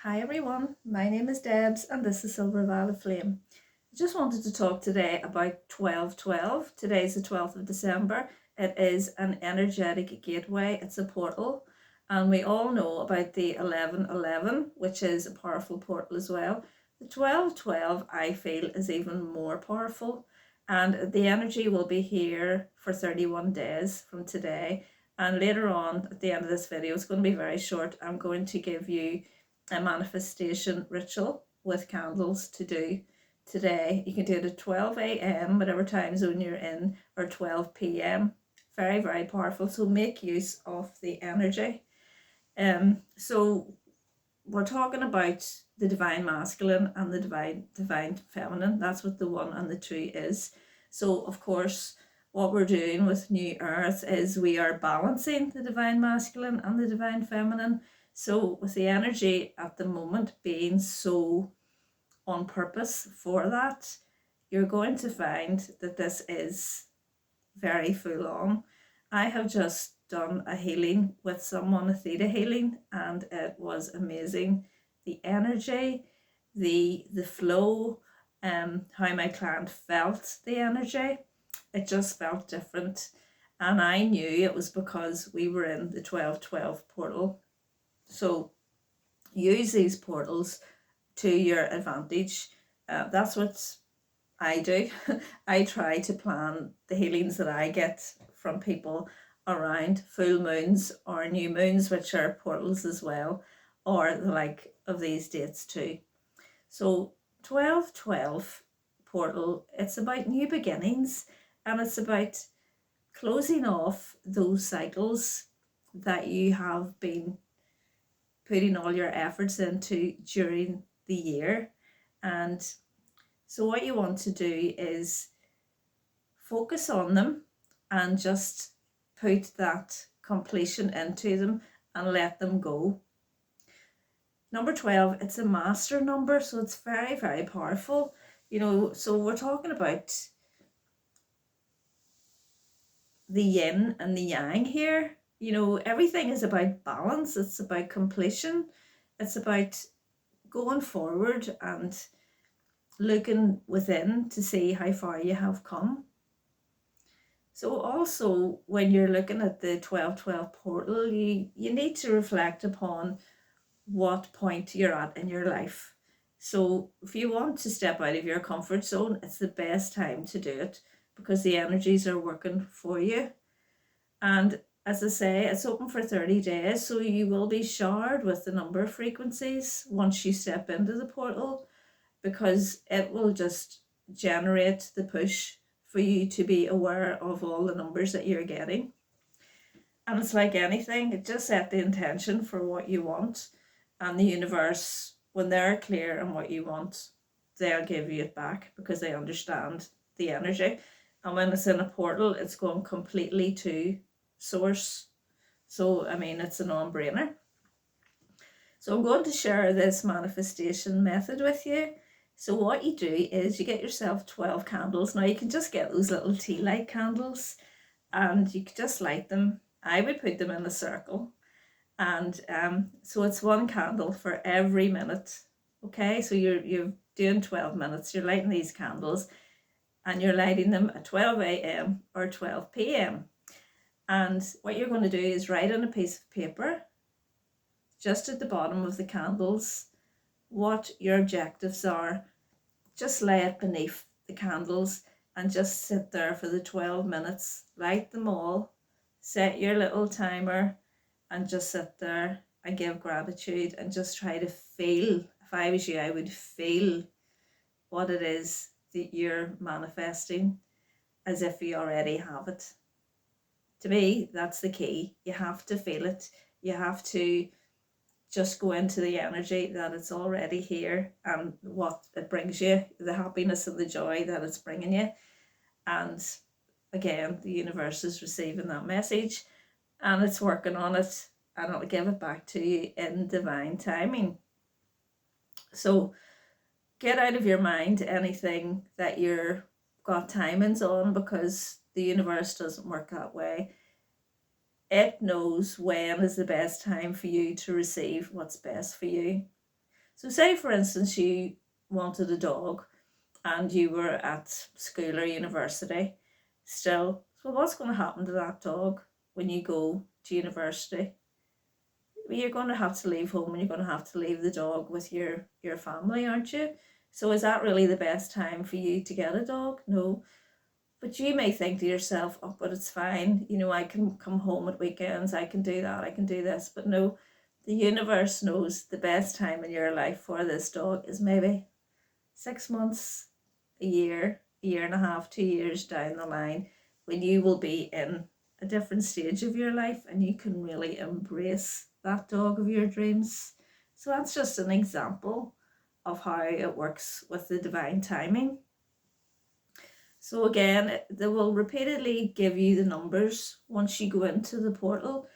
Hi everyone, my name is Debs and this is Silver Violet Flame. I just wanted to talk today about 1212. Today's the 12th of December. It is an energetic gateway, it's a portal, and we all know about the 1111, which is a powerful portal as well. The 1212 I feel is even more powerful, and the energy will be here for 31 days from today. And later on at the end of this video, it's going to be very short, I'm going to give you a manifestation ritual with candles to do today. You can do it at 12 a.m., whatever time zone you're in, or 12 p.m. Very, very powerful. So make use of the energy. So we're talking about the divine masculine and the divine feminine. That's what the 1 and the 2 is. So of course, what we're doing with New Earth is we are balancing the divine masculine and the divine feminine. So with the energy at the moment being so on purpose for that, you're going to find that this is very full on. I have just done a healing with someone, a theta healing, and it was amazing. The energy, the flow, how my client felt the energy, it just felt different. And I knew it was because we were in the 1212 portal. So use these portals to your advantage. That's what I do. I try to plan the healings that I get from people around full moons or new moons, which are portals as well, or the like of these dates too. So 1212 portal, it's about new beginnings, and it's about closing off those cycles that you have been putting all your efforts into during the year. And so what you want to do is focus on them and just put that completion into them and let them go. Number 12, it's a master number, so it's very, very powerful. So we're talking about the yin and the yang here. Everything is about balance, it's about completion, it's about going forward and looking within to see how far you have come. So also when you're looking at the 1212 portal, you need to reflect upon what point you're at in your life. So if you want to step out of your comfort zone, it's the best time to do it because the energies are working for you. And as I say, it's open for 30 days, so you will be showered with the number of frequencies once you step into the portal, because it will just generate the push for you to be aware of all the numbers that you're getting. And it's like anything, it just set the intention for what you want, and the universe, when they're clear on what you want, they'll give you it back because they understand the energy. And when it's in a portal, it's going completely to source. So I mean, it's a non-brainer. So I'm going to share this manifestation method with you. So what you do is you get yourself 12 candles. Now you can just get those little tea light candles and you can just light them. I would put them in a circle, and so it's one candle for every minute. Okay, so you're doing 12 minutes, you're lighting these candles and you're lighting them at 12 a.m. or 12 p.m. And what you're going to do is write on a piece of paper just at the bottom of the candles what your objectives are. Just lay it beneath the candles and just sit there for the 12 minutes. Light them all, set your little timer, and just sit there and give gratitude and just try to feel. If I was you, I would feel what it is that you're manifesting as if you already have it. To me, that's the key. You have to feel it. You have to just go into the energy that it's already here and what it brings you, the happiness and the joy that it's bringing you. And again, the universe is receiving that message and it's working on it, and it'll give it back to you in divine timing. So get out of your mind anything that you're got timings on, because the universe doesn't work that way. It knows when is the best time for you to receive what's best for you. So say for instance you wanted a dog and you were at school or university still. So what's going to happen to that dog when you go to university? You're going to have to leave home and you're going to have to leave the dog with your family, aren't you? So is that really the best time for you to get a dog? No. But you may think to yourself, oh, but it's fine. You know, I can come home at weekends. I can do that. I can do this. But no, the universe knows the best time in your life for this dog is maybe 6 months, a year and a half, 2 years down the line, when you will be in a different stage of your life and you can really embrace that dog of your dreams. So that's just an example of how it works with the divine timing. So again, they will repeatedly give you the numbers once you go into the portal,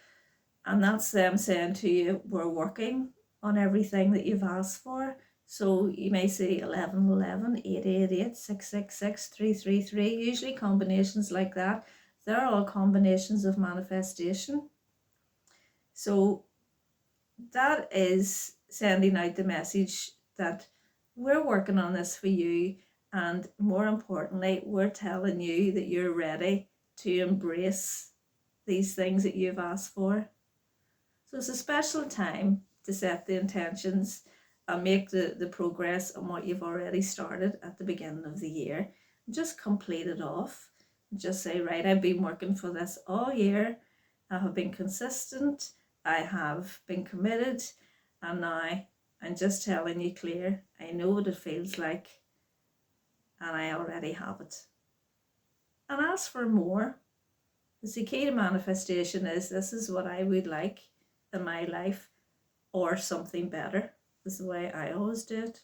and that's them saying to you, we're working on everything that you've asked for. So you may see 1111, 888, 666, 333, usually combinations like that. They're all combinations of manifestation. So that is sending out the message that we're working on this for you, and more importantly, we're telling you that you're ready to embrace these things that you've asked for. So it's a special time to set the intentions and make the progress on what you've already started at the beginning of the year. Just complete it off. Just say, right, I've been working for this all year. I have been consistent. I have been committed. And now I'm just telling you clear, I know what it feels like and I already have it. And ask for more. Because the key to manifestation is, this is what I would like in my life, or something better. This is the way I always do it.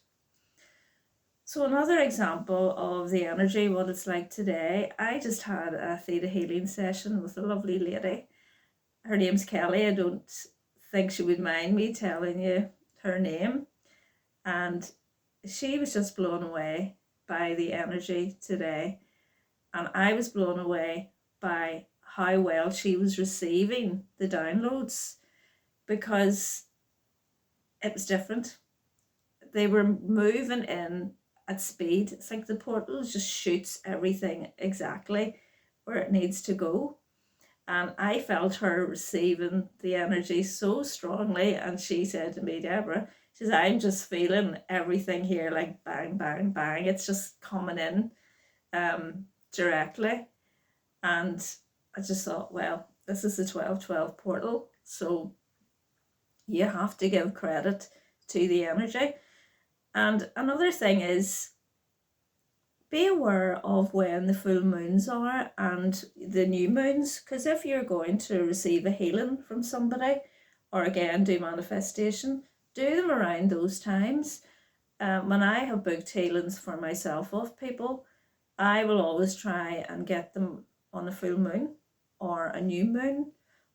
So another example of the energy, what it's like today, I just had a theta healing session with a lovely lady. Her name's Kelly. I don't think she would mind me telling you her name. And she was just blown away by the energy today. And I was blown away by how well she was receiving the downloads, because it was different. They were moving in at speed. It's like the portal just shoots everything exactly where it needs to go. And I felt her receiving the energy so strongly. And she said to me, Deborah, she says, I'm just feeling everything here like bang, bang, bang. It's just coming in directly. And I just thought, well, this is the 1212 portal. So you have to give credit to the energy. And another thing is, be aware of when the full moons are and the new moons, because if you're going to receive a healing from somebody, or again do manifestation, do them around those times. When I have booked healings for myself of people, I will always try and get them on a full moon or a new moon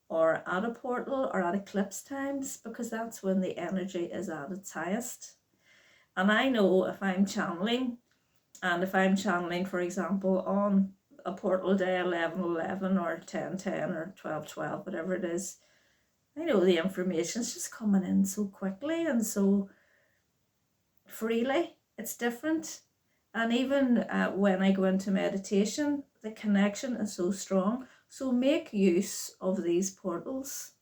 or at a portal or at eclipse times, because that's when the energy is at its highest. And I know if I'm channeling, and if I'm channeling, for example, on a portal day 11:11 or 10:10 or 12:12, whatever it is, I know the information's just coming in so quickly and so freely. It's different. And even when I go into meditation, the connection is so strong. So make use of these portals,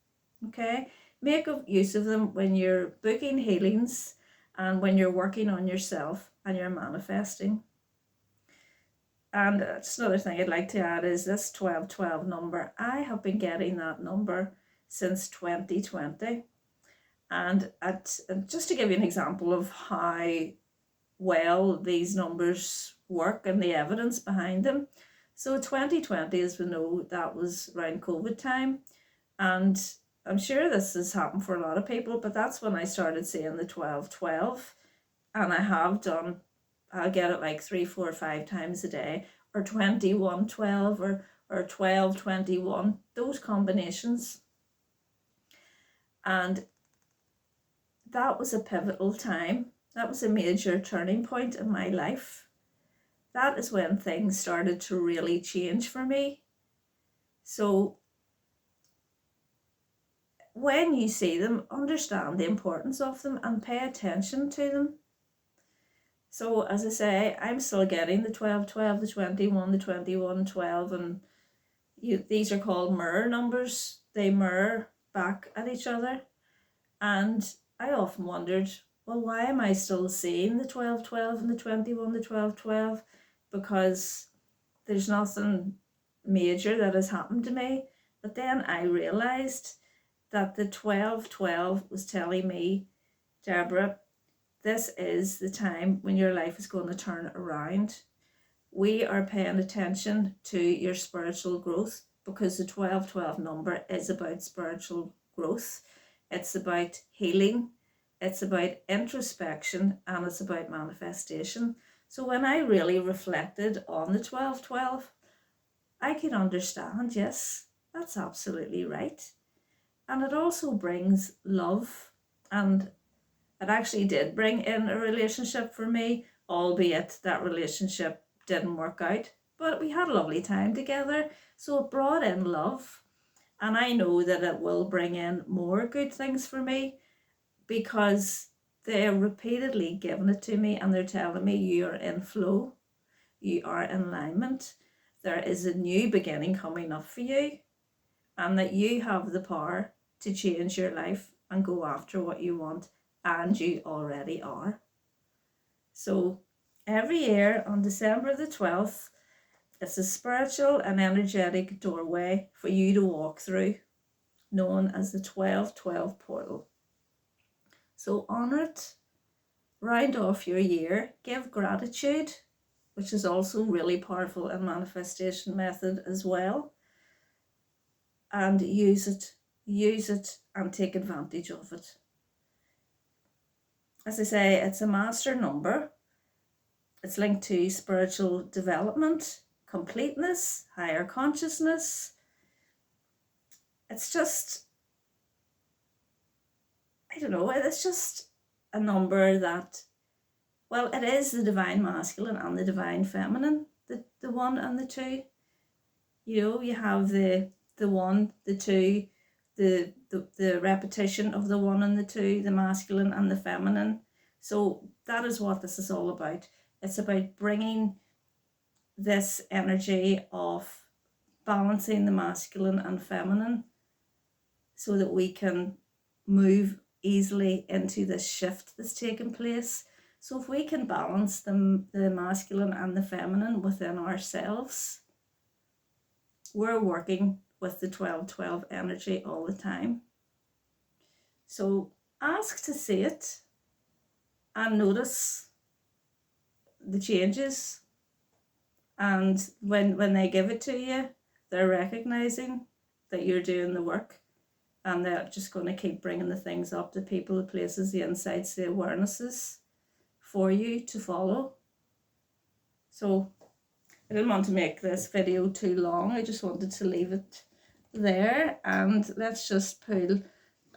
okay? Make use of them when you're booking healings and when you're working on yourself and you're manifesting. And just another thing I'd like to add is this 1212 number. I have been getting that number since 2020. And just to give you an example of how well these numbers work and the evidence behind them. So 2020, as we know, that was around COVID time. And I'm sure this has happened for a lot of people, but that's when I started seeing the 1212. And I have done, I'll get it like 3, 4, 5 times a day, or 2112 or 1221, those combinations. And that was a pivotal time. That was a major turning point in my life. That is when things started to really change for me. So when you see them, understand the importance of them and pay attention to them. So as I say, I'm still getting the 12-12, the 21, the 21-12, and these are called mirror numbers. They mirror back at each other. And I often wondered, well, why am I still seeing the 12-12 and the 21, the 12-12? Because there's nothing major that has happened to me. But then I realised that the 12-12 was telling me, Deborah, this is the time when your life is going to turn around. We are paying attention to your spiritual growth because the 12-12 number is about spiritual growth. It's about healing, it's about introspection, and it's about manifestation. So when I really reflected on the 12-12, I could understand, yes, that's absolutely right. And it also brings love, and it actually did bring in a relationship for me, albeit that relationship didn't work out. But we had a lovely time together, so it brought in love. And I know that it will bring in more good things for me because they're repeatedly giving it to me and they're telling me you are in flow, you are in alignment, there is a new beginning coming up for you, and that you have the power to change your life and go after what you want, and you already are. So every year on December the 12th, it's a spiritual and energetic doorway for you to walk through, known as the 12-12 portal. So honour it, round off your year, give gratitude, which is also really powerful in manifestation method as well, and use it and take advantage of it. As I say, it's a master number. It's linked to spiritual development, completeness, higher consciousness. It's just, I don't know, it's just a number that, well, it is the divine masculine and the divine feminine, the 1 and the 2. You know, you have the 1, the 2, the repetition of the 1 and the 2, the masculine and the feminine. So that is what this is all about. It's about bringing this energy of balancing the masculine and feminine so that we can move easily into this shift that's taking place. So if we can balance the masculine and the feminine within ourselves, we're working with the 12-12 energy all the time. So ask to see it and notice the changes. And when they give it to you, they're recognizing that you're doing the work, and they're just going to keep bringing the things up, the people, the places, the insights, the awarenesses for you to follow. So I didn't want to make this video too long. I just wanted to leave it there, and let's just pull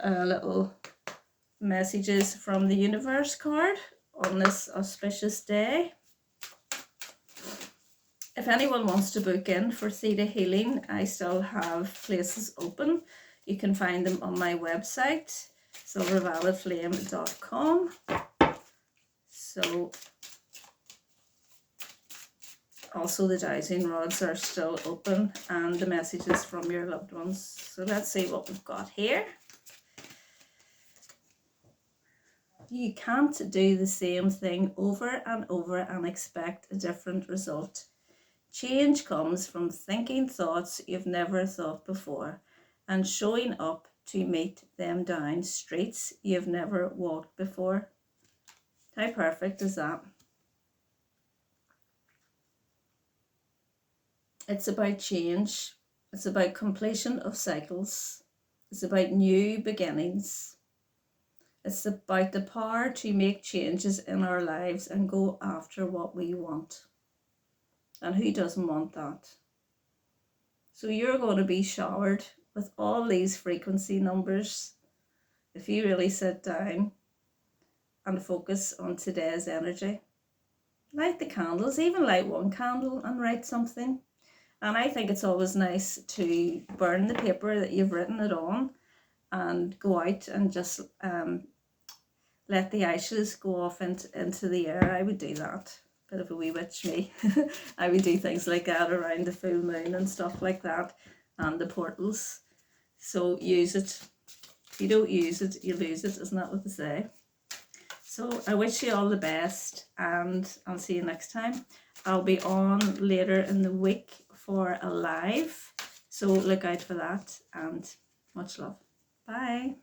a little messages from the universe card on this auspicious day. If anyone wants to book in for Theta Healing, I still have places open. You can find them on my website, silvervioletflame.com. So also the dowsing rods are still open, and the messages from your loved ones. So let's see what we've got here. You can't do the same thing over and over and expect a different result. Change comes from thinking thoughts you've never thought before and showing up to meet them down streets you've never walked before. How perfect is that? It's about change. It's about completion of cycles. It's about new beginnings. It's about the power to make changes in our lives and go after what we want. And who doesn't want that? So you're going to be showered with all these frequency numbers if you really sit down and focus on today's energy. Light the candles, even light one candle and write something. And I think it's always nice to burn the paper that you've written it on and go out and just let the ashes go off into the air. I would do that. Bit of a wee witch me. I would do things like that around the full moon and stuff like that, and the portals. So use it. If you don't use it, you lose it. Isn't that what they say? So I wish you all the best, and I'll see you next time. I'll be on later in the week for a live, so look out for that, and much love. Bye.